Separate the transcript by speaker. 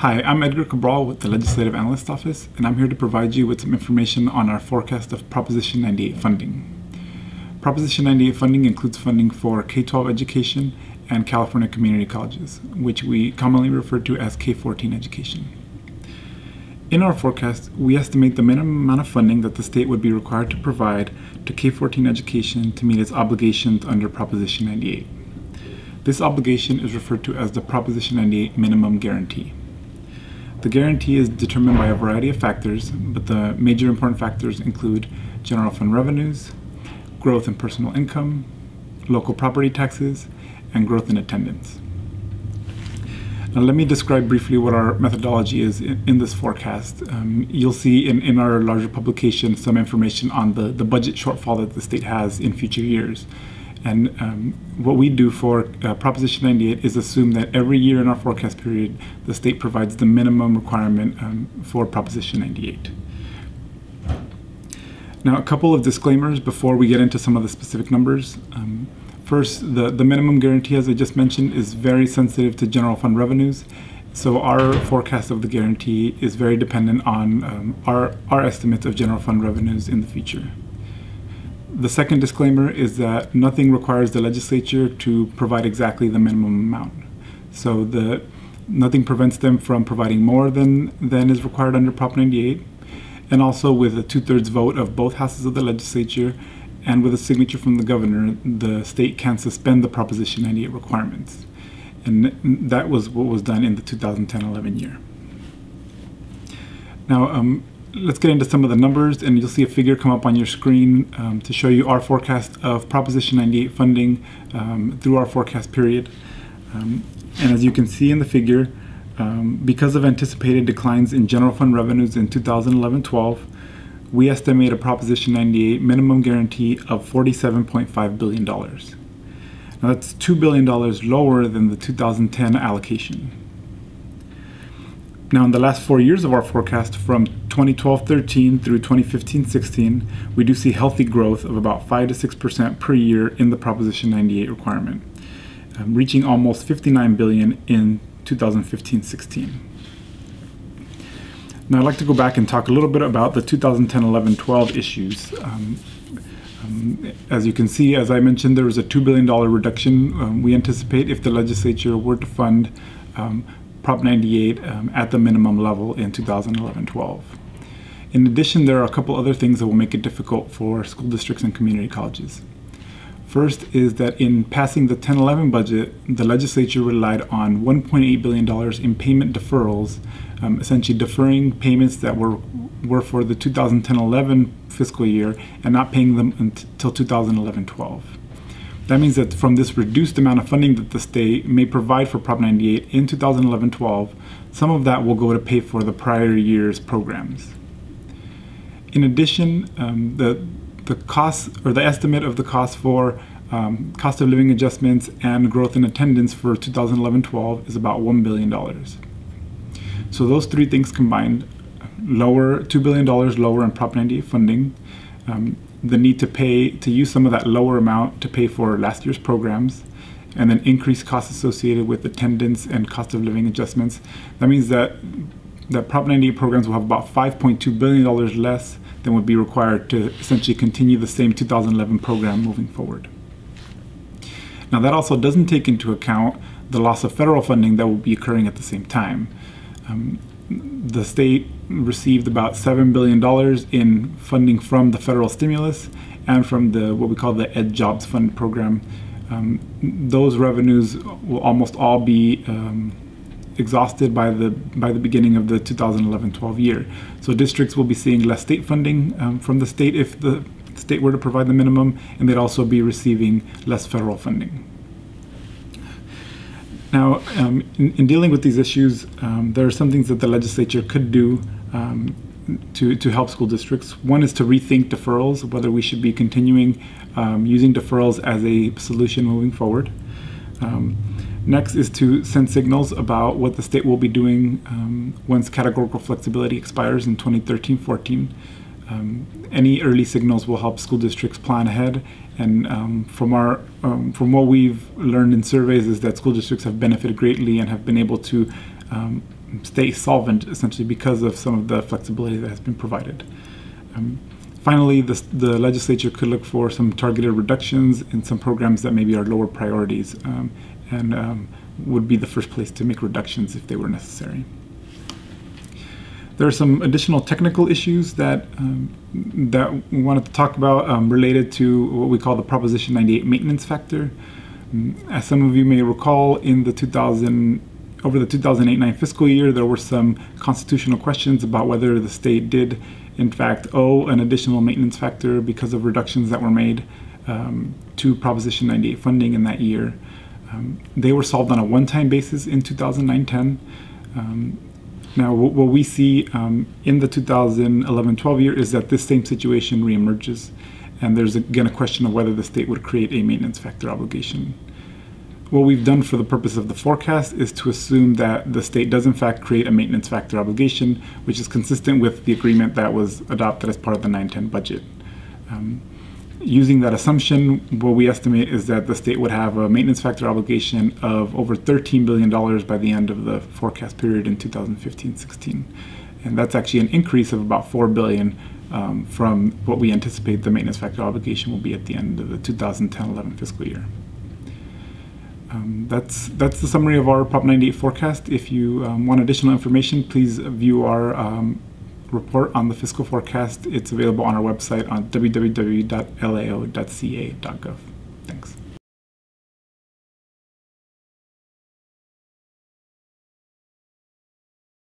Speaker 1: Hi, I'm Edgar Cabral with the Legislative Analyst Office, and I'm here to provide you with some information on our forecast of Proposition 98 funding. Proposition 98 funding includes funding for K-12 education and California community colleges, which we commonly refer to as K-14 education. In our forecast, we estimate the minimum amount of funding that the state would be required to provide to K-14 education to meet its obligations under Proposition 98. This obligation is referred to as the Proposition 98 minimum guarantee. The guarantee is determined by a variety of factors, but the major important factors include general fund revenues, growth in personal income, local property taxes, and growth in attendance. Now let me describe briefly what our methodology is in this forecast. You'll see in our larger publication some information on the budget shortfall that the state has in future years. And what we do for Proposition 98 is assume that every year in our forecast period, the state provides the minimum requirement for Proposition 98. Now, a couple of disclaimers before we get into some of the specific numbers. First, the minimum guarantee, as I just mentioned, is very sensitive to general fund revenues. So our forecast of the guarantee is very dependent on our estimates of general fund revenues in the future. The second disclaimer is that nothing requires the legislature to provide exactly the minimum amount. So nothing prevents them from providing more than is required under Prop 98. And also with a 2/3 vote of both houses of the legislature and with a signature from the governor, the state can suspend the Proposition 98 requirements. And that was what was done in the 2010-11 year. Now, let's get into some of the numbers, and you'll see a figure come up on your screen to show you our forecast of Proposition 98 funding through our forecast period. And as you can see in the figure, because of anticipated declines in general fund revenues in 2011-12, we estimate a Proposition 98 minimum guarantee of $47.5 billion. Now that's $2 billion lower than the 2010 allocation. Now, in the last 4 years of our forecast, from 2012-13 through 2015-16, we do see healthy growth of about 5 to 6% per year in the Proposition 98 requirement, reaching almost $59 billion in 2015-16. Now, I'd like to go back and talk a little bit about the 2010-11-12 issues. As you can see, as I mentioned, there was a $2 billion reduction we anticipate if the legislature were to fund Prop 98 at the minimum level in 2011-12. In addition, there are a couple other things that will make it difficult for school districts and community colleges. First is that in passing the 10-11 budget, the legislature relied on $1.8 billion in payment deferrals, essentially deferring payments that were for the 2010-11 fiscal year and not paying them until 2011-12. That means that from this reduced amount of funding that the state may provide for Prop 98 in 2011-12, some of that will go to pay for the prior year's programs. In addition, the cost, or the estimate of the cost for cost of living adjustments and growth in attendance for 2011-12 is about $1 billion. So those three things combined, $2 billion lower in Prop 98 funding, the need to use some of that lower amount to pay for last year's programs, and then increased costs associated with attendance and cost of living adjustments. That means that Prop 98 programs will have about $5.2 billion less than would be required to essentially continue the same 2011 program moving forward. Now, that also doesn't take into account the loss of federal funding that will be occurring at the same time. The state received about $7 billion in funding from the federal stimulus and from what we call the Ed Jobs Fund program. Those revenues will almost all be exhausted by the beginning of the 2011-12 year. So districts will be seeing less state funding from the state if the state were to provide the minimum, and they'd also be receiving less federal funding. Now, in dealing with these issues, there are some things that the legislature could do to help school districts. One is to rethink deferrals, whether we should be continuing using deferrals as a solution moving forward. Next is to send signals about what the state will be doing once categorical flexibility expires in 2013-14. Any early signals will help school districts plan ahead, and from what we've learned in surveys is that school districts have benefited greatly and have been able to stay solvent, essentially because of some of the flexibility that has been provided. Finally, the legislature could look for some targeted reductions in some programs that maybe are lower priorities, and would be the first place to make reductions if they were necessary. There are some additional technical issues that we wanted to talk about related to what we call the Proposition 98 maintenance factor. As some of you may recall, in the over the 2008-9 fiscal year, there were some constitutional questions about whether the state did in fact owe an additional maintenance factor because of reductions that were made to Proposition 98 funding in that year. They were solved on a one-time basis in 2009-10. Now, what we see in the 2011-12 year is that this same situation reemerges, and there's again a question of whether the state would create a maintenance factor obligation. What we've done for the purpose of the forecast is to assume that the state does in fact create a maintenance factor obligation, which is consistent with the agreement that was adopted as part of the 9-10 budget. Using that assumption, what we estimate is that the state would have a maintenance factor obligation of over $13 billion by the end of the forecast period in 2015-16. And that's actually an increase of about $4 billion from what we anticipate the maintenance factor obligation will be at the end of the 2010-11 fiscal year. That's the summary of our Prop 98 forecast. If you want additional information, please view our report on the fiscal forecast. It's available on our website on www.lao.ca.gov. Thanks.